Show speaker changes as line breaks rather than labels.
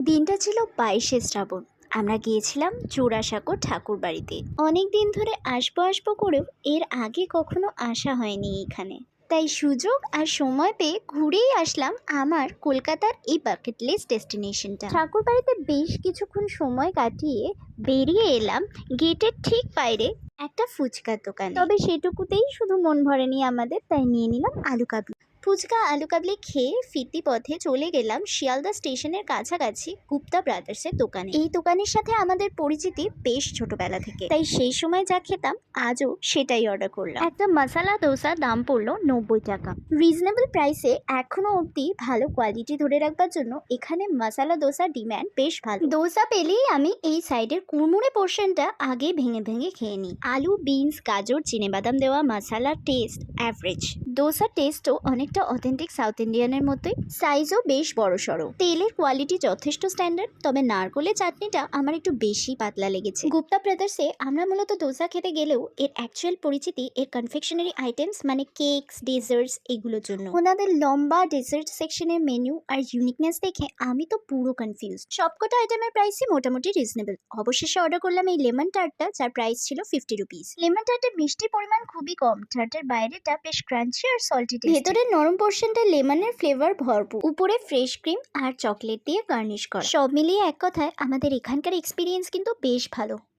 দিনটা ছিল ২২শে শ্রাবণ। আমরা গিয়েছিলাম জোড়াসাঁকো ঠাকুর বাড়িতে। অনেক দিন ধরে আসবো আসবো করেও এর আগে কখনো আসা হয়নি এখানে। তাই সুযোগ আর সময় পেয়ে ঘুরেই আসলাম আমার কলকাতার এই বাকেট লিস্ট ডেস্টিনেশনটা। ঠাকুর বাড়িতে বেশ কিছুক্ষণ সময় কাটিয়ে বেরিয়ে এলাম গেটের ঠিক বাইরে একটা ফুচকার দোকানে। তবে সেটুকুতেই শুধু মন ভরেনি আমাদের, তাই নিয়ে নিলাম আলু কাবলি। ফুচকা আলু কাবলি খেয়ে ফিরতি পথে চলে গেলাম শিয়ালদা স্টেশনের কাছাকাছি গুপ্তা ব্রাদার্সের দোকানে। এই দোকানের সাথে আমাদের পরিচিতি বেশ ছোটবেলা থেকে, তাই সেই সময় যা খেতাম আজও সেটাই অর্ডার করলাম। একটা মশালা দোসা দাম পড়লো ৯০ টাকা। রিজনেবল প্রাইসে এখনো অবধি ভালো কোয়ালিটি ধরে রাখবার জন্য এখানে মশালা দোসা ডিম্যান্ড বেশ ভালো। দোসা পেলেই আমি এই সাইডের কুড়মুড়ে পোর্শনটা আগে ভেঙে ভেঙে খেয়ে নিই। আলু, বিনস, গাজর, চিনেবাদাম দেওয়া মশালার টেস্ট অ্যাভারেজ। দোসার টেস্টও অনেকটা অথেন্টিক সাউথ ইন্ডিয়ানের মতোই, সাইজও বেশ বড় সড়ো। তেলের কোয়ালিটি যথেষ্ট স্ট্যান্ডার্ড, তবে নারকোলের চাটনিটা আমার একটু বেশি পাতলা লেগেছে। গুপ্তা ব্রাদার্সে আমরা মূলত দোসা খেতে গেলেও এর অ্যাকচুয়াল পরিচিতি এর কনফেকশনারি আইটেমস মানে কেকস, ডেজার্টস এগুলোর জন্য। ওনাদের লম্বা ডেজার্ট সেকশনের মেনু আর ইউনিকনেস দেখে আমি তো পুরো কনফিউজ। সবকটা আইটেমের প্রাইসই মোটামুটি রিজনেবল। অবশেষে অর্ডার করলাম এই লেমন টার্টটা, যার প্রাইস ছিল 50 রুপিস। লেমন টার্টের মিষ্টির পরিমাণ খুবই কম। টার্টের বাইরেটা বেশ ক্রাঞ্চি আর সল্টি, ভেতরের নরম পোর্শনটা লেমনের ফ্লেভার ভরপুর, উপরে ফ্রেশ ক্রিম আর চকলেট দিয়ে গার্নিশ করা। সব মিলিয়ে এক কথায় আমাদের এখানকার এক্সপিরিয়েন্স কিন্তু বেশ ভালো।